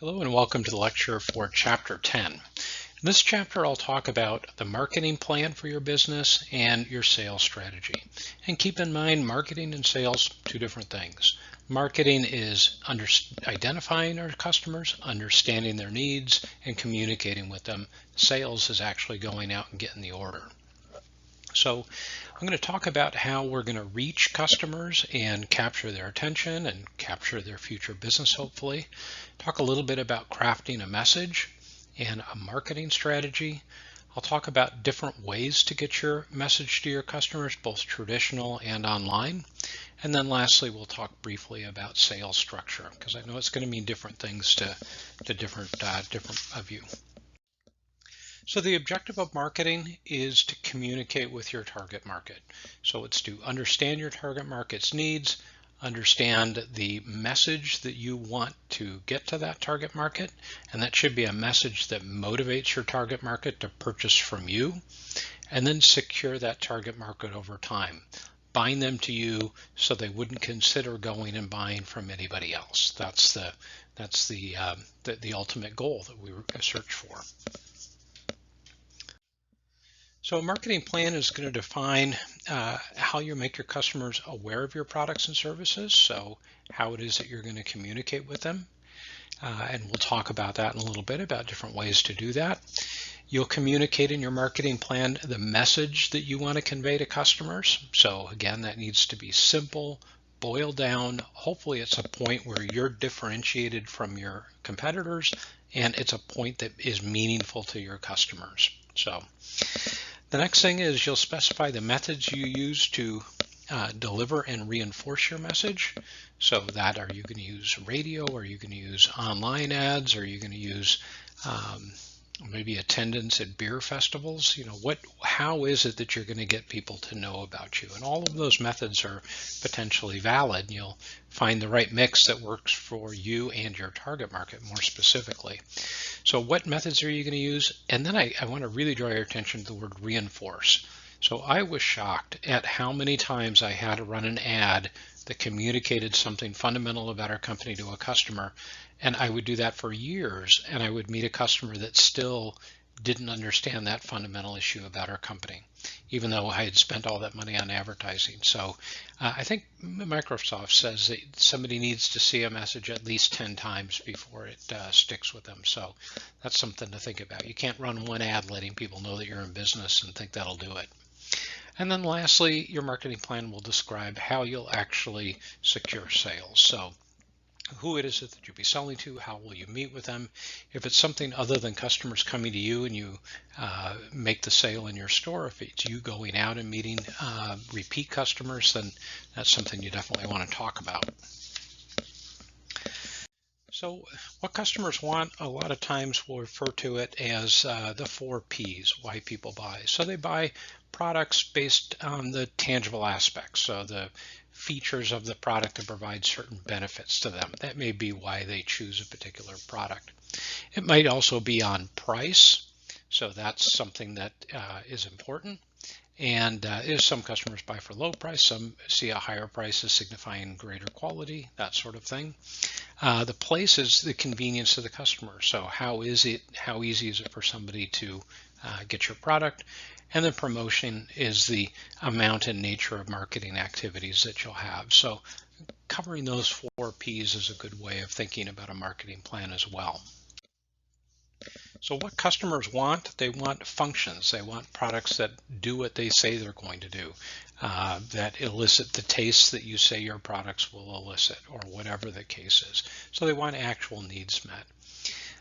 Hello and welcome to the lecture for Chapter 10. In this chapter, I'll talk about the marketing plan for your business and your sales strategy. And keep in mind, marketing and sales, two different things. Marketing is identifying our customers, understanding their needs, and communicating with them. Sales is actually going out and getting the order. So I'm going to talk about how we're going to reach customers and capture their attention and capture their future business, hopefully. Talk a little bit about crafting a message and a marketing strategy. I'll talk about different ways to get your message to your customers, both traditional and online. And then lastly, we'll talk briefly about sales structure, because I know it's going to mean different things to different of you. So the objective of marketing is to communicate with your target market. So it's to understand your target market's needs, understand the message that you want to get to that target market, and that should be a message that motivates your target market to purchase from you, and then secure that target market over time. Bind them to you so they wouldn't consider going and buying from anybody else. That's the ultimate goal that we search for. So a marketing plan is going to define how you make your customers aware of your products and services, so how it is that you're going to communicate with them. And we'll talk about that in a little bit, about different ways to do that. You'll communicate in your marketing plan the message that you want to convey to customers. So again, that needs to be simple, boiled down. Hopefully it's a point where you're differentiated from your competitors and it's a point that is meaningful to your customers. So the next thing is you'll specify the methods you use to deliver and reinforce your message. So that, are you going to use radio? Are you going to use online ads? Are you going to use maybe attendance at beer festivals? You know, how is it that you're going to get people to know about you? And all of those methods are potentially valid. You'll find the right mix that works for you and your target market more specifically. So what methods are you going to use? And then I want to really draw your attention to the word reinforce. So I was shocked at how many times I had to run an ad that communicated something fundamental about our company to a customer. And I would do that for years, and I would meet a customer that still didn't understand that fundamental issue about our company, even though I had spent all that money on advertising. So I think Microsoft says that somebody needs to see a message at least 10 times before it sticks with them. So that's something to think about. You can't run one ad letting people know that you're in business and think that'll do it. And then lastly, your marketing plan will describe how you'll actually secure sales. So who it is that you'll be selling to, how will you meet with them? If it's something other than customers coming to you and you make the sale in your store, if it's you going out and meeting repeat customers, then that's something you definitely want to talk about. So what customers want, a lot of times we'll refer to it as the 4 Ps, why people buy. So they buy products based on the tangible aspects, so the features of the product that provide certain benefits to them. That may be why they choose a particular product. It might also be on price, so that's something that is important. And some customers buy for low price, some see a higher price as signifying greater quality, that sort of thing. The place is the convenience of the customer. So how easy is it for somebody to get your product? And the promotion is the amount and nature of marketing activities that you'll have. So covering those 4 Ps is a good way of thinking about a marketing plan as well. So what customers want, they want functions. They want products that do what they say they're going to do, that elicit the tastes that you say your products will elicit, or whatever the case is. So they want actual needs met.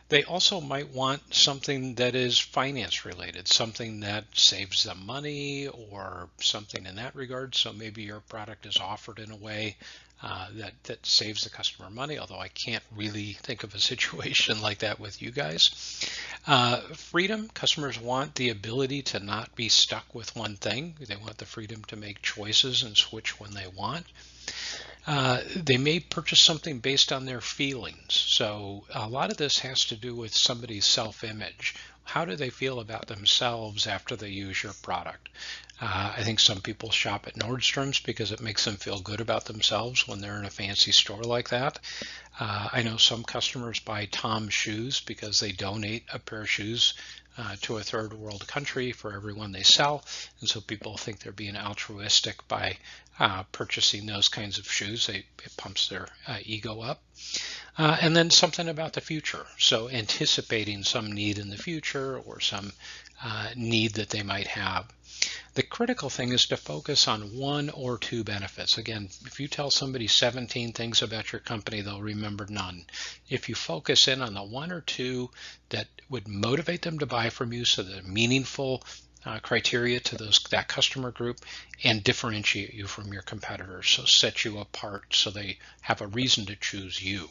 They also might want something that is finance related, something that saves them money or something in that regard. So maybe your product is offered in a way that saves the customer money, although I can't really think of a situation like that with you guys. Freedom, customers want the ability to not be stuck with one thing. They want the freedom to make choices and switch when they want. They may purchase something based on their feelings. So a lot of this has to do with somebody's self-image. How do they feel about themselves after they use your product? I think some people shop at Nordstrom's because it makes them feel good about themselves when they're in a fancy store like that. I know some customers buy Tom's shoes because they donate a pair of shoes to a third world country for every one they sell. And so people think they're being altruistic by purchasing those kinds of shoes. It pumps their ego up. And then something about the future. So anticipating some need in the future or some need that they might have. The critical thing is to focus on one or two benefits. Again, if you tell somebody 17 things about your company, they'll remember none. If you focus in on the one or two that would motivate them to buy from you, so the meaningful criteria to that customer group, and differentiate you from your competitors, so set you apart so they have a reason to choose you.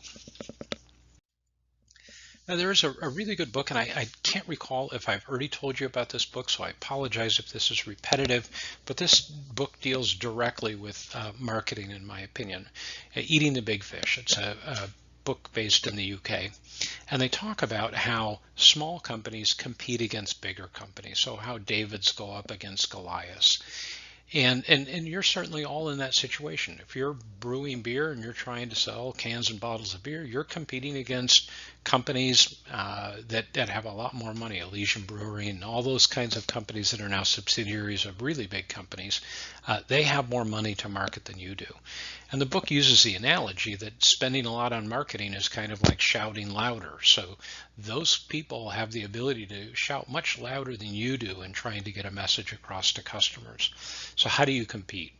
Now, there is a really good book, and I can't recall if I've already told you about this book, so I apologize if this is repetitive, but this book deals directly with marketing, in my opinion. Eating the Big Fish. It's a book based in the UK, and they talk about how small companies compete against bigger companies, so how Davids go up against Goliaths. And you're certainly all in that situation. If you're brewing beer and you're trying to sell cans and bottles of beer, you're competing against companies that have a lot more money, Elysian Brewery and all those kinds of companies that are now subsidiaries of really big companies. They have more money to market than you do. And the book uses the analogy that spending a lot on marketing is kind of like shouting louder. So those people have the ability to shout much louder than you do in trying to get a message across to customers. So how do you compete?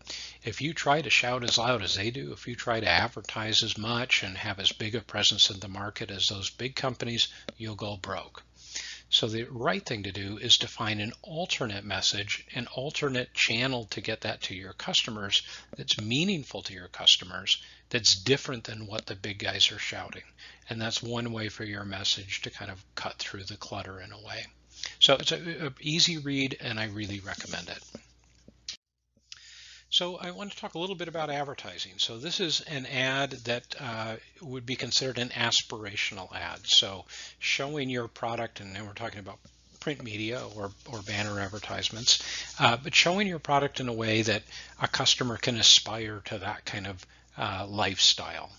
If you try to shout as loud as they do, if you try to advertise as much and have as big a presence in the market as those big companies, you'll go broke. So the right thing to do is to find an alternate message, an alternate channel to get that to your customers that's meaningful to your customers, that's different than what the big guys are shouting. And that's one way for your message to kind of cut through the clutter in a way. So it's an easy read, and I really recommend it. So I want to talk a little bit about advertising. So this is an ad that would be considered an aspirational ad. So showing your product, and then we're talking about print media or banner advertisements, but showing your product in a way that a customer can aspire to that kind of lifestyle,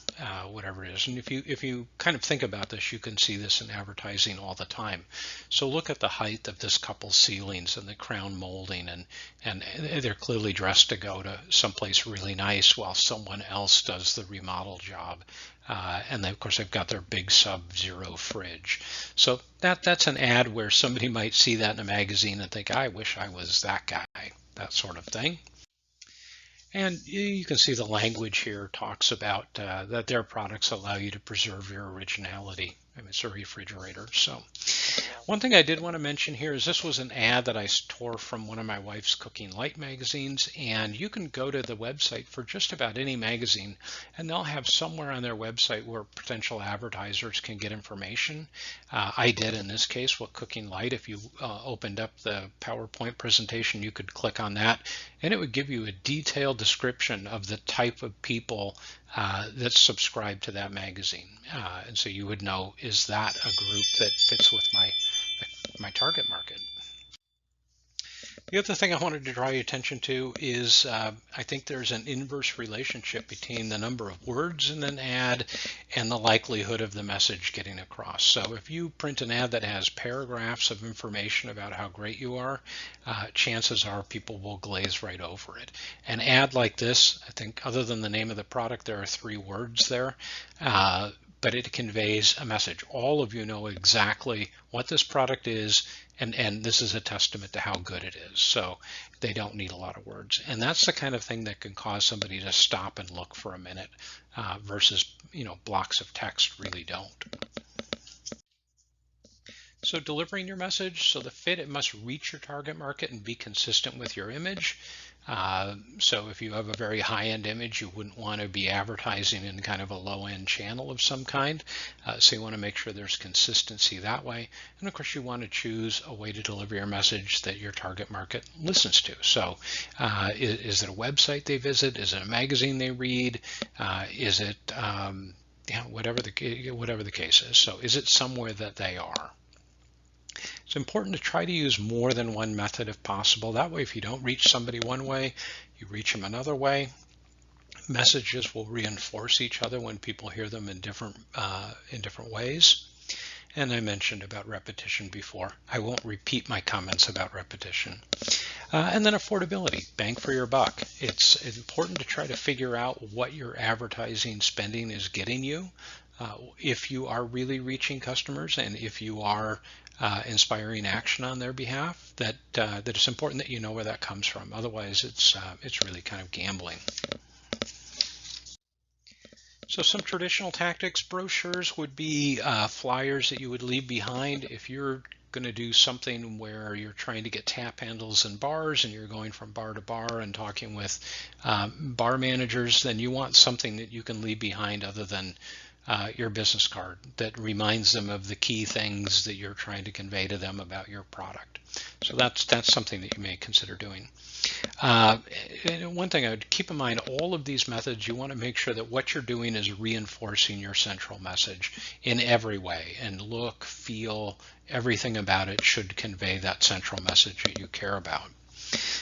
whatever it is. And if you kind of think about this, you can see this in advertising all the time. So look at the height of this couple's ceilings and the crown molding, and they're clearly dressed to go to someplace really nice while someone else does the remodel job. And then, of course, they've got their big Sub-Zero fridge. So that's an ad where somebody might see that in a magazine and think, I wish I was that guy, that sort of thing. And you can see the language here talks about that their products allow you to preserve your originality. I mean, it's a refrigerator. So one thing I did want to mention here is this was an ad that I tore from one of my wife's Cooking Light magazines, and you can go to the website for just about any magazine, and they'll have somewhere on their website where potential advertisers can get information. I did in this case with Cooking Light. If you opened up the PowerPoint presentation, you could click on that, and it would give you a detailed description of the type of people that subscribe to that magazine. And so you would know, is that a group that fits with my target market? The other thing I wanted to draw your attention to is I think there's an inverse relationship between the number of words in an ad and the likelihood of the message getting across. So if you print an ad that has paragraphs of information about how great you are, chances are people will glaze right over it. An ad like this, I think other than the name of the product, there are 3 words there. But it conveys a message. All of you know exactly what this product is, and this is a testament to how good it is. So they don't need a lot of words. And that's the kind of thing that can cause somebody to stop and look for a minute versus, blocks of text really don't. So delivering your message, so the fit, it must reach your target market and be consistent with your image. So if you have a very high-end image, you wouldn't want to be advertising in kind of a low-end channel of some kind. So you want to make sure there's consistency that way. And of course, you want to choose a way to deliver your message that your target market listens to. So is it a website they visit? Is it a magazine they read? Is it whatever the case is. So is it somewhere that they are? It's important to try to use more than one method if possible. That way, if you don't reach somebody one way, you reach them another way. Messages will reinforce each other when people hear them in different ways. And I mentioned about repetition before. I won't repeat my comments about repetition. And then affordability, bang for your buck. It's important to try to figure out what your advertising spending is getting you. If you are really reaching customers and if you are inspiring action on their behalf, that it's important that you know where that comes from. Otherwise, it's really kind of gambling. So some traditional tactics, brochures would be flyers that you would leave behind. If you're going to do something where you're trying to get tap handles in bars and you're going from bar to bar and talking with bar managers, then you want something that you can leave behind other than your business card that reminds them of the key things that you're trying to convey to them about your product. So that's something that you may consider doing. And one thing I would keep in mind, all of these methods, you want to make sure that what you're doing is reinforcing your central message in every way, and look, feel, everything about it should convey that central message that you care about.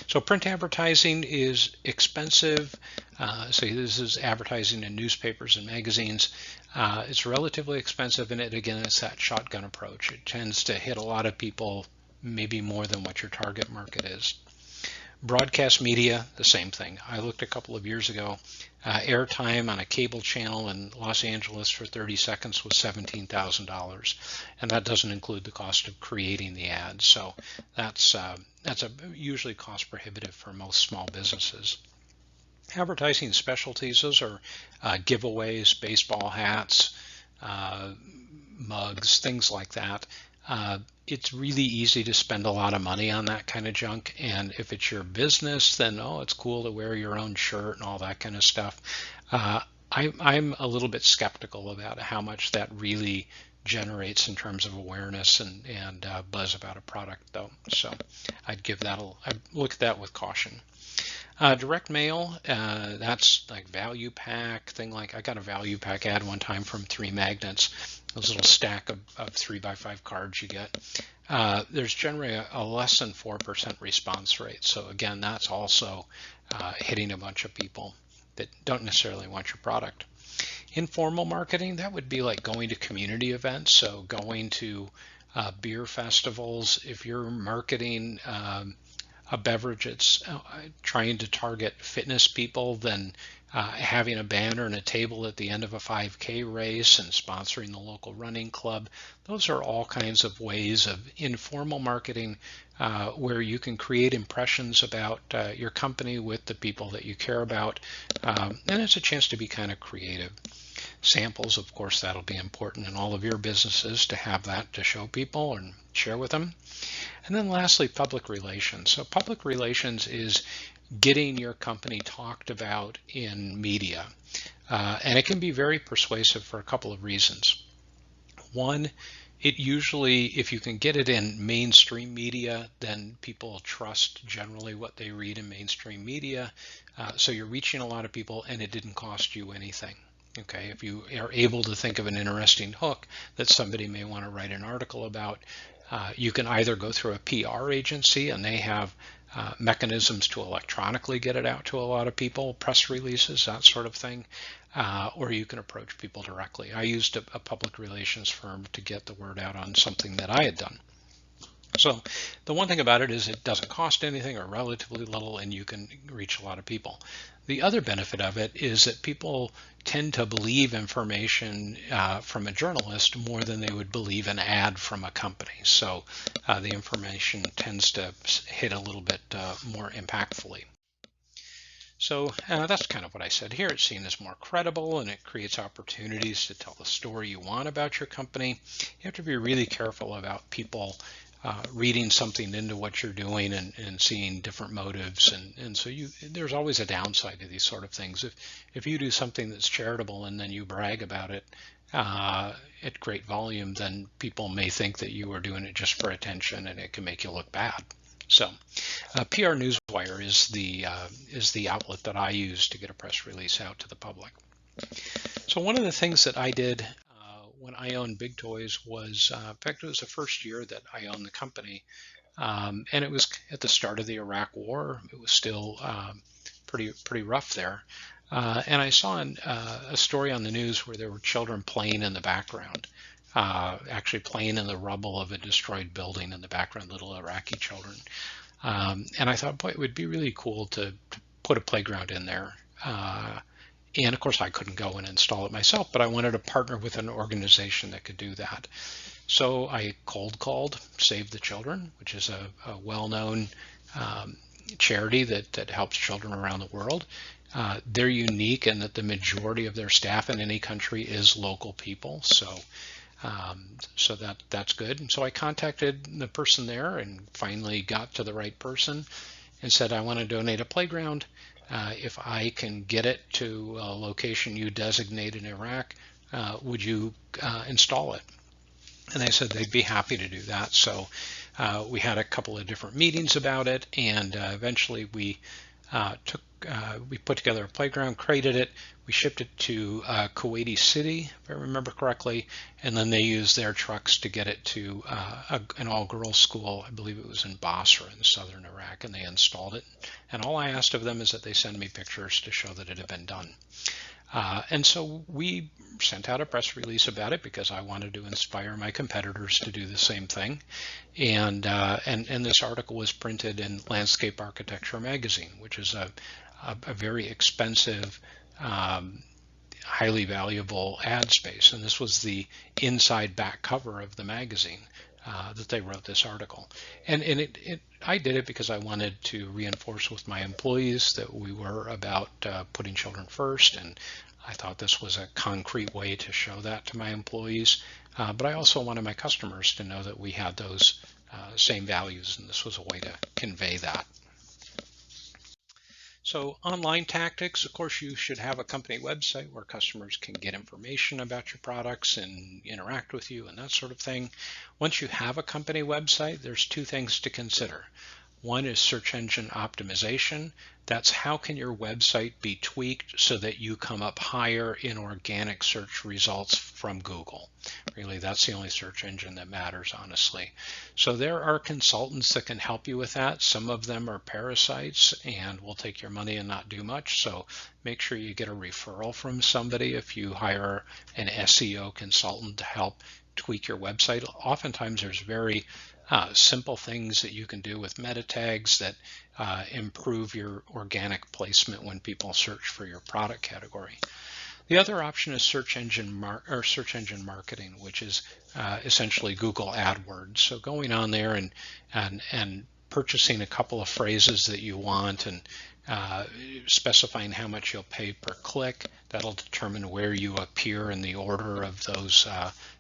So print advertising is expensive. So this is advertising in newspapers and magazines. It's relatively expensive, and it's that shotgun approach. It tends to hit a lot of people, maybe more than what your target market is. Broadcast media, the same thing. I looked a couple of years ago. Airtime on a cable channel in Los Angeles for 30 seconds was $17,000, and that doesn't include the cost of creating the ads. So that's usually cost prohibitive for most small businesses. Advertising specialties, those are giveaways, baseball hats, mugs, things like that. It's really easy to spend a lot of money on that kind of junk, and if it's your business, then it's cool to wear your own shirt and all that kind of stuff. I'm a little bit skeptical about how much that really generates in terms of awareness and buzz about a product, though. So I'd look at that with caution. Direct mail, that's like value pack thing. Like I got a value pack ad one time from 3 Magnets, those little stack of 3x5 cards you get. There's generally a less than 4% response rate. So again, that's also hitting a bunch of people that don't necessarily want your product. Informal marketing, that would be like going to community events. So going to beer festivals. If you're marketing a beverage that's trying to target fitness people, then having a banner and a table at the end of a 5K race and sponsoring the local running club, those are all kinds of ways of informal marketing where you can create impressions about your company with the people that you care about, and it's a chance to be kind of creative. Samples, of course, that'll be important in all of your businesses to have that to show people and share with them. And then lastly, public relations. So public relations is getting your company talked about in media. And it can be very persuasive for a couple of reasons. One, it usually, if you can get it in mainstream media, then people trust generally what they read in mainstream media. So you're reaching a lot of people and it didn't cost you anything. Okay, if you are able to think of an interesting hook that somebody may want to write an article about, you can either go through a PR agency and they have mechanisms to electronically get it out to a lot of people, press releases, that sort of thing, or you can approach people directly. I used a public relations firm to get the word out on something that I had done. So the one thing about it is it doesn't cost anything or relatively little, and you can reach a lot of people. The other benefit of it is that people tend to believe information from a journalist more than they would believe an ad from a company. So the information tends to hit a little bit more impactfully. So that's kind of what I said here. It's seen as more credible and it creates opportunities to tell the story you want about your company. You have to be really careful about people reading something into what you're doing and seeing different motives, and so there's always a downside to these sort of things. If you do something that's charitable and then you brag about it at great volume, then people may think that you are doing it just for attention, and it can make you look bad. So PR Newswire is the outlet that I use to get a press release out to the public. So one of the things that I did when I owned Big Toys was, in fact, it was the first year that I owned the company. And it was at the start of the Iraq War. It was still pretty rough there. And I saw a story on the news where there were children playing in the background, actually playing in the rubble of a destroyed building in the background, little Iraqi children. And I thought, boy, it would be really cool to put a playground in there. And of course, I couldn't go and install it myself, but I wanted to partner with an organization that could do that. So I cold called Save the Children, which is a well-known charity that helps children around the world. They're unique in that the majority of their staff in any country is local people. So that's good. And so I contacted the person there and finally got to the right person and said, I want to donate a playground. If I can get it to a location you designate in Iraq, would you install it? And they said they'd be happy to do that. So we had a couple of different meetings about it, and eventually we put together a playground, created it, we shipped it to Kuwaiti City, if I remember correctly, and then they used their trucks to get it to an all-girls school. I believe it was in Basra in southern Iraq, and they installed it. And all I asked of them is that they send me pictures to show that it had been done. And so we sent out a press release about it because I wanted to inspire my competitors to do the same thing. And this article was printed in Landscape Architecture magazine, which is a very expensive, highly valuable ad space. And this was the inside back cover of the magazine that they wrote this article. And I did it because I wanted to reinforce with my employees that we were about putting children first, and I thought this was a concrete way to show that to my employees. But I also wanted my customers to know that we had those same values, and this was a way to convey that. So online tactics, of course, you should have a company website where customers can get information about your products and interact with you and that sort of thing. Once you have a company website, there's two things to consider. One is search engine optimization. That's how can your website be tweaked so that you come up higher in organic search results from Google. Really, that's the only search engine that matters, honestly. So there are consultants that can help you with that. Some of them are parasites and will take your money and not do much. So make sure you get a referral from somebody if you hire an SEO consultant to help tweak your website. Oftentimes there's very simple things that you can do with meta tags that improve your organic placement when people search for your product category. The other option is search engine marketing, which is essentially Google AdWords. So going on there and purchasing a couple of phrases that you want and specifying how much you'll pay per click. That'll determine where you appear in the order of those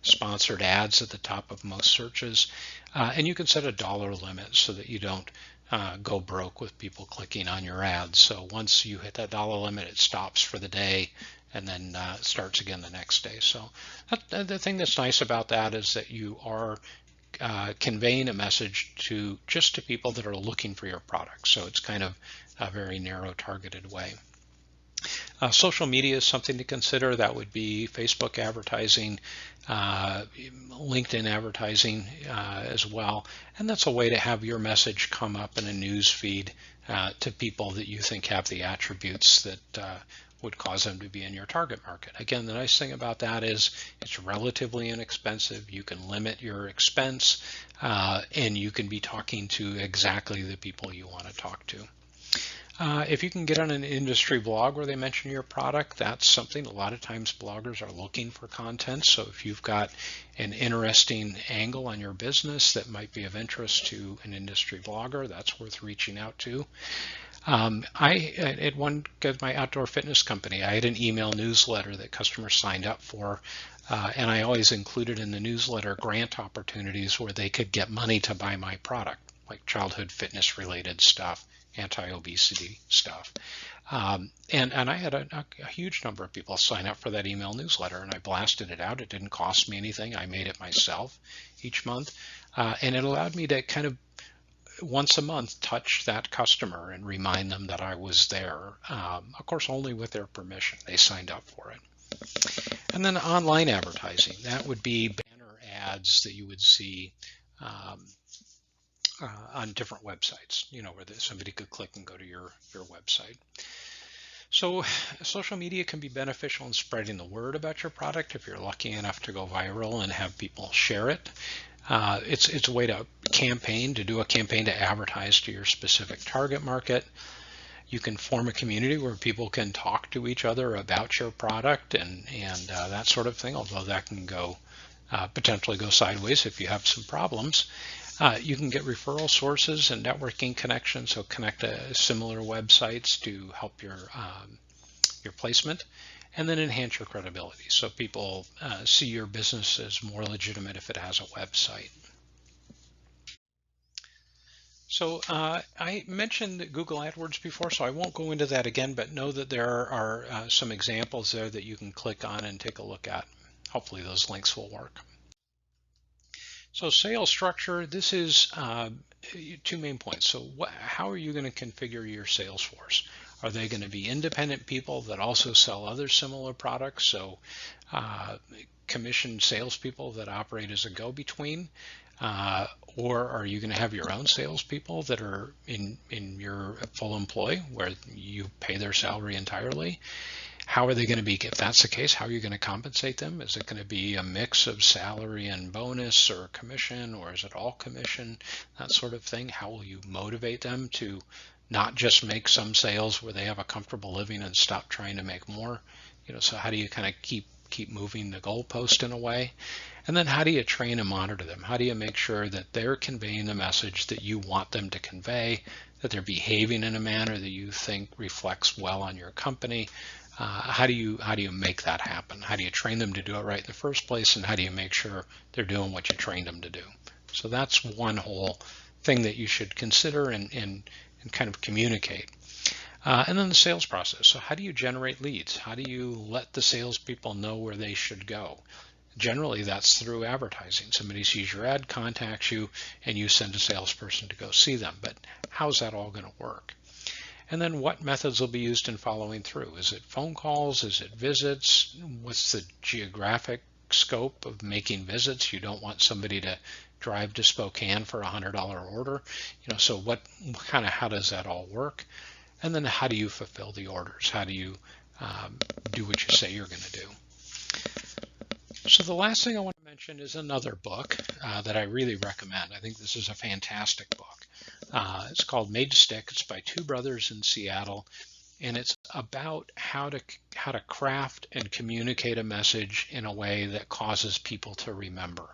sponsored ads at the top of most searches. And you can set a dollar limit so that you don't go broke with people clicking on your ads. So once you hit that dollar limit, it stops for the day and then starts again the next day. So the thing that's nice about that is that you are conveying a message to people that are looking for your product. So it's kind of a very narrow targeted way. Social media is something to consider. That would be Facebook advertising, LinkedIn advertising as well. And that's a way to have your message come up in a news feed to people that you think have the attributes that would cause them to be in your target market. Again, the nice thing about that is it's relatively inexpensive. You can limit your expense and you can be talking to exactly the people you want to talk to. If you can get on an industry blog where they mention your product, that's something a lot of times bloggers are looking for content. So if you've got an interesting angle on your business that might be of interest to an industry blogger, that's worth reaching out to. At my outdoor fitness company, I had an email newsletter that customers signed up for, and I always included in the newsletter grant opportunities where they could get money to buy my product, like childhood fitness related stuff, anti-obesity stuff. And I had a huge number of people sign up for that email newsletter, and I blasted it out. It didn't cost me anything. I made it myself each month, and it allowed me to kind of once a month touch that customer and remind them that I was there, of course only with their permission. They signed up for it. And then online advertising, that would be banner ads that you would see um, on different websites, where somebody could click and go to your website. So social media can be beneficial in spreading the word about your product if you're lucky enough to go viral and have people share it. It's a way to do a campaign to advertise to your specific target market. You can form a community where people can talk to each other about your product and that sort of thing, although that can potentially go sideways if you have some problems. You can get referral sources and networking connections, so connect similar websites to help your placement, and then enhance your credibility so people see your business as more legitimate if it has a website. So I mentioned Google AdWords before, so I won't go into that again, but know that there are some examples there that you can click on and take a look at. Hopefully those links will work. So sales structure, this is two main points. So how are you going to configure your sales force? Are they going to be independent people that also sell other similar products? So commissioned salespeople that operate as a go-between? Or are you going to have your own salespeople that are in your full employ where you pay their salary entirely? How are they going to be, if that's the case, how are you going to compensate them? Is it going to be a mix of salary and bonus or commission, or is it all commission, that sort of thing? How will you motivate them to not just make some sales where they have a comfortable living and stop trying to make more? So how do you kind of keep moving the goalpost in a way? And then how do you train and monitor them? How do you make sure that they're conveying the message that you want them to convey, that they're behaving in a manner that you think reflects well on your company? How do you make that happen? How do you train them to do it right in the first place, and how do you make sure they're doing what you trained them to do? So that's one whole thing that you should consider and kind of communicate. And then the sales process. So how do you generate leads? How do you let the salespeople know where they should go? Generally, that's through advertising. Somebody sees your ad, contacts you, and you send a salesperson to go see them. But how's that all going to work? And then what methods will be used in following through? Is it phone calls? Is it visits? What's the geographic scope of making visits? You don't want somebody to drive to Spokane for a $100 order. So how does that all work? And then how do you fulfill the orders? How do you do what you say you're going to do? So the last thing I want to mention is another book that I really recommend. I think this is a fantastic book. It's called Made to Stick. It's by two brothers in Seattle, and it's about how to craft and communicate a message in a way that causes people to remember.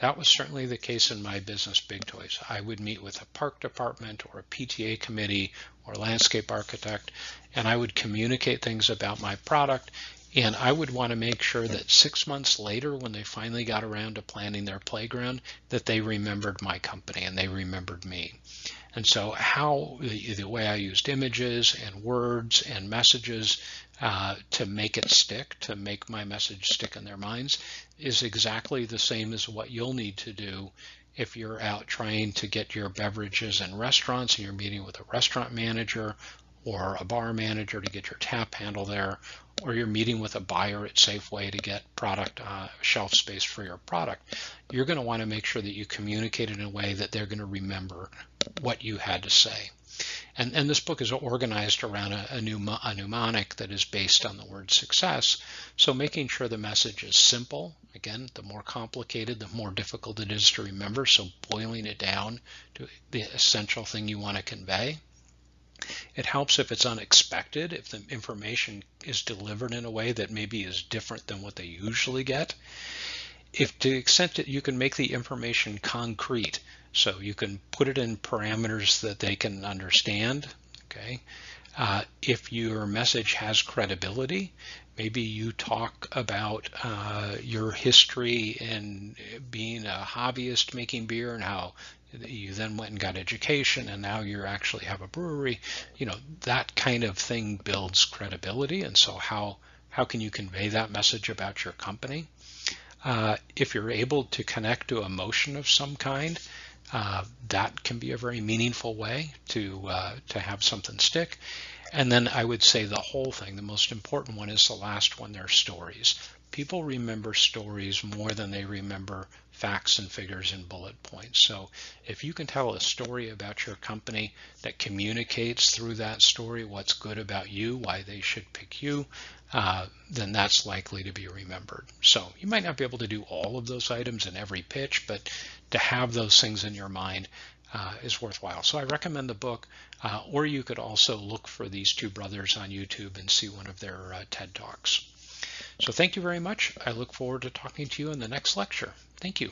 That was certainly the case in my business, Big Toys. I would meet with a park department or a PTA committee or landscape architect, and I would communicate things about my product. And I would want to make sure that 6 months later, when they finally got around to planning their playground, that they remembered my company and they remembered me. And so the way I used images and words and messages to make it stick, to make my message stick in their minds, is exactly the same as what you'll need to do if you're out trying to get your beverages in restaurants and you're meeting with a restaurant manager or a bar manager to get your tap handle there, or you're meeting with a buyer at Safeway to get product shelf space for your product. You're going to want to make sure that you communicate in a way that they're going to remember what you had to say. And this book is organized around a mnemonic that is based on the word success. So making sure the message is simple. Again, the more complicated, the more difficult it is to remember. So boiling it down to the essential thing you want to convey. It helps if it's unexpected, if the information is delivered in a way that maybe is different than what they usually get. If to the extent that you can make the information concrete, so you can put it in parameters that they can understand, okay? If your message has credibility, maybe you talk about your history in being a hobbyist making beer and how you then went and got education and now you actually have a brewery. That kind of thing builds credibility. And so how can you convey that message about your company? If you're able to connect to emotion of some kind, that can be a very meaningful way to have something stick. And then I would say the whole thing, the most important one is the last one, they're stories. People remember stories more than they remember facts and figures and bullet points. So if you can tell a story about your company that communicates through that story what's good about you, why they should pick you, then that's likely to be remembered. So you might not be able to do all of those items in every pitch, but to have those things in your mind is worthwhile. So I recommend the book, or you could also look for these two brothers on YouTube and see one of their TED Talks. So thank you very much. I look forward to talking to you in the next lecture. Thank you.